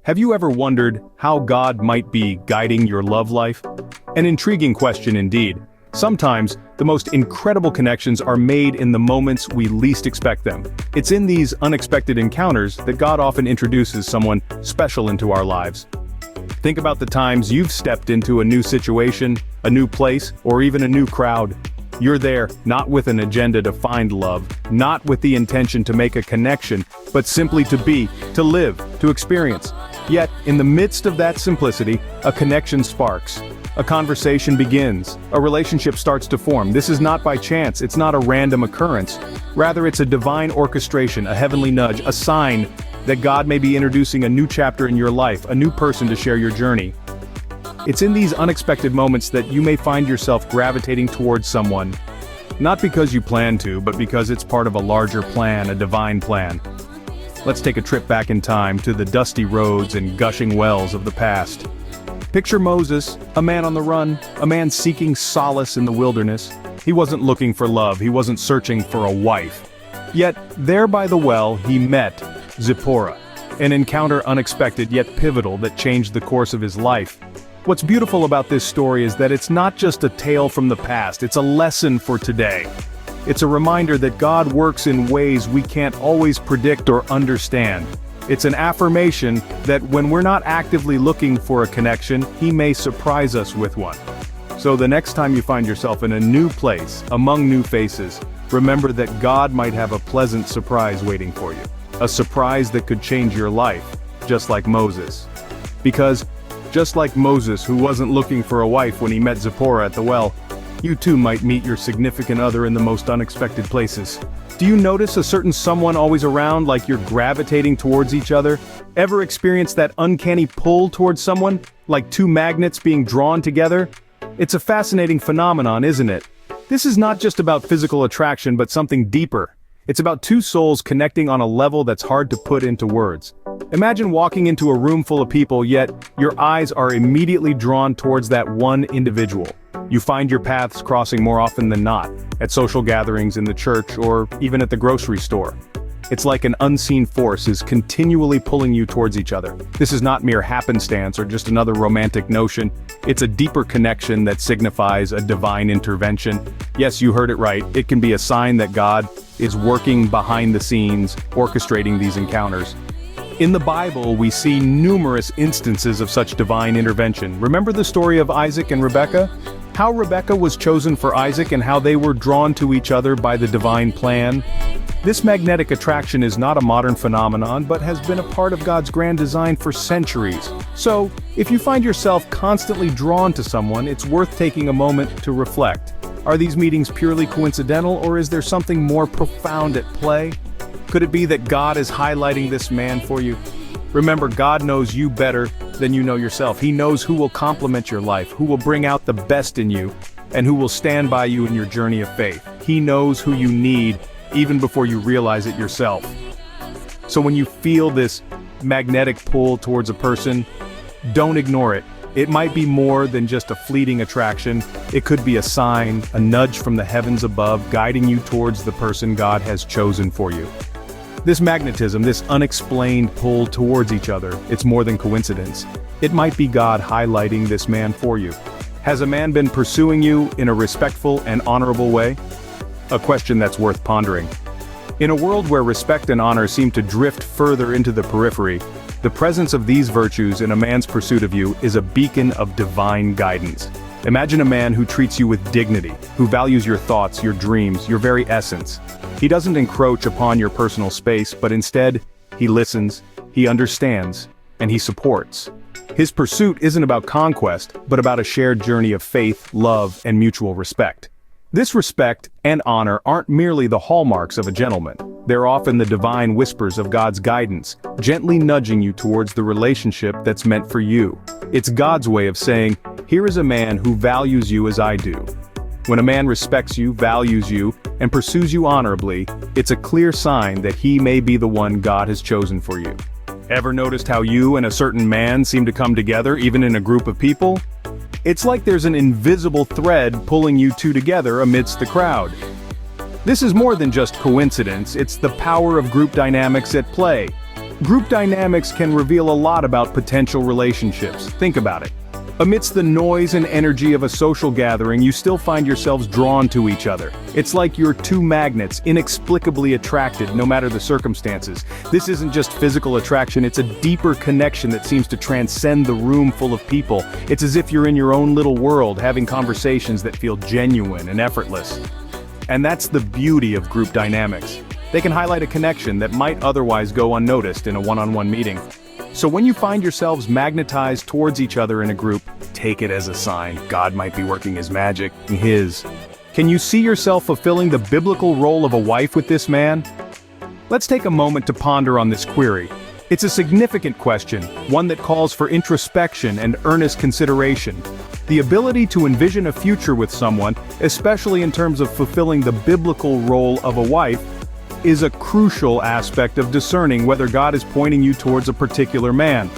Have you ever wondered how God might be guiding your love life? An intriguing question indeed. Sometimes, the most incredible connections are made in the moments we least expect them. It's in these unexpected encounters that God often introduces someone special into our lives. Think about the times you've stepped into a new situation, a new place, or even a new crowd. You're there, not with an agenda to find love, not with the intention to make a connection, but simply to be, to live, to experience. Yet, in the midst of that simplicity, a connection sparks. A conversation begins. A relationship starts to form. This is not by chance, it's not a random occurrence. Rather, it's a divine orchestration, a heavenly nudge, a sign that God may be introducing a new chapter in your life, a new person to share your journey. It's in these unexpected moments that you may find yourself gravitating towards someone. Not because you plan to, but because it's part of a larger plan, a divine plan. Let's take a trip back in time to the dusty roads and gushing wells of the past. Picture Moses, a man on the run, a man seeking solace in the wilderness. He wasn't looking for love, he wasn't searching for a wife. Yet, there by the well, he met Zipporah, an encounter unexpected yet pivotal that changed the course of his life. What's beautiful about this story is that it's not just a tale from the past, it's a lesson for today. It's a reminder that God works in ways we can't always predict or understand. It's an affirmation that when we're not actively looking for a connection, He may surprise us with one. So the next time you find yourself in a new place, among new faces, remember that God might have a pleasant surprise waiting for you. A surprise that could change your life, just like Moses. Because, just like Moses, who wasn't looking for a wife when he met Zipporah at the well, you too might meet your significant other in the most unexpected places. Do you notice a certain someone always around, like you're gravitating towards each other? Ever experience that uncanny pull towards someone, like two magnets being drawn together? It's a fascinating phenomenon, isn't it? This is not just about physical attraction, but something deeper. It's about two souls connecting on a level that's hard to put into words. Imagine walking into a room full of people, yet your eyes are immediately drawn towards that one individual. You find your paths crossing more often than not, at social gatherings, in the church, or even at the grocery store. It's like an unseen force is continually pulling you towards each other. This is not mere happenstance or just another romantic notion. It's a deeper connection that signifies a divine intervention. Yes, you heard it right. It can be a sign that God is working behind the scenes, orchestrating these encounters. In the Bible, we see numerous instances of such divine intervention. Remember the story of Isaac and Rebekah? How Rebekah was chosen for Isaac and how they were drawn to each other by the divine plan? This magnetic attraction is not a modern phenomenon, but has been a part of God's grand design for centuries. So, if you find yourself constantly drawn to someone, it's worth taking a moment to reflect. Are these meetings purely coincidental, or is there something more profound at play? Could it be that God is highlighting this man for you? Remember, God knows you better than you know yourself. He knows who will complement your life, who will bring out the best in you, and who will stand by you in your journey of faith. He knows who you need, even before you realize it yourself. So when you feel this magnetic pull towards a person, don't ignore it. It might be more than just a fleeting attraction. It could be a sign, a nudge from the heavens above, guiding you towards the person God has chosen for you. This magnetism, this unexplained pull towards each other, it's more than coincidence. It might be God highlighting this man for you. Has a man been pursuing you in a respectful and honorable way? A question that's worth pondering. In a world where respect and honor seem to drift further into the periphery, the presence of these virtues in a man's pursuit of you is a beacon of divine guidance. Imagine a man who treats you with dignity, who values your thoughts, your dreams, your very essence. He doesn't encroach upon your personal space, but instead, he listens, he understands, and he supports. His pursuit isn't about conquest, but about a shared journey of faith, love, and mutual respect. This respect and honor aren't merely the hallmarks of a gentleman. They're often the divine whispers of God's guidance, gently nudging you towards the relationship that's meant for you. It's God's way of saying, here is a man who values you as I do. When a man respects you, values you, and pursues you honorably, it's a clear sign that he may be the one God has chosen for you. Ever noticed how you and a certain man seem to come together even in a group of people? It's like there's an invisible thread pulling you two together amidst the crowd. This is more than just coincidence, it's the power of group dynamics at play. Group dynamics can reveal a lot about potential relationships. Think about it. Amidst the noise and energy of a social gathering, you still find yourselves drawn to each other. It's like you're two magnets, inexplicably attracted no matter the circumstances. This isn't just physical attraction, it's a deeper connection that seems to transcend the room full of people. It's as if you're in your own little world, having conversations that feel genuine and effortless. And that's the beauty of group dynamics. They can highlight a connection that might otherwise go unnoticed in a one-on-one meeting. So when you find yourselves magnetized towards each other in a group, take it as a sign God might be working his magic, his. Can you see yourself fulfilling the biblical role of a wife with this man? Let's take a moment to ponder on this query. It's a significant question, one that calls for introspection and earnest consideration. The ability to envision a future with someone, especially in terms of fulfilling the biblical role of a wife, is a crucial aspect of discerning whether God is pointing you towards a particular man.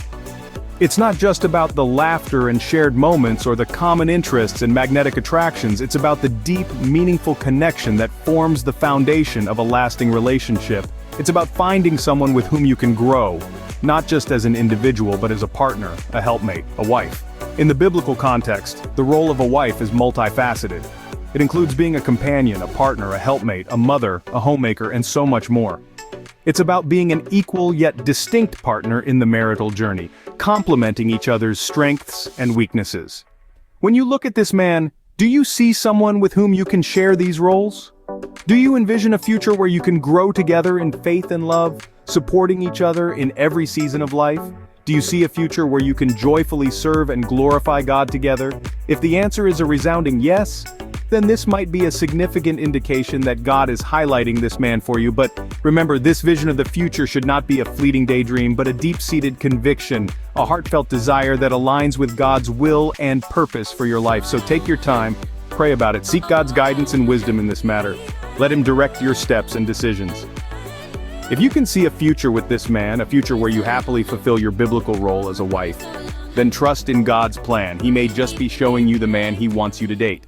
It's not just about the laughter and shared moments or the common interests and magnetic attractions, it's about the deep, meaningful connection that forms the foundation of a lasting relationship. It's about finding someone with whom you can grow, not just as an individual but as a partner, a helpmate, a wife. In the biblical context, the role of a wife is multifaceted. It includes being a companion, a partner, a helpmate, a mother, a homemaker, and so much more. It's about being an equal yet distinct partner in the marital journey, complementing each other's strengths and weaknesses. When you look at this man, do you see someone with whom you can share these roles? Do you envision a future where you can grow together in faith and love, supporting each other in every season of life? Do you see a future where you can joyfully serve and glorify God together? If the answer is a resounding yes, then this might be a significant indication that God is highlighting this man for you. But remember, this vision of the future should not be a fleeting daydream, but a deep-seated conviction, a heartfelt desire that aligns with God's will and purpose for your life. So take your time, pray about it, seek God's guidance and wisdom in this matter. Let him direct your steps and decisions. If you can see a future with this man, a future where you happily fulfill your biblical role as a wife, then trust in God's plan. He may just be showing you the man he wants you to date.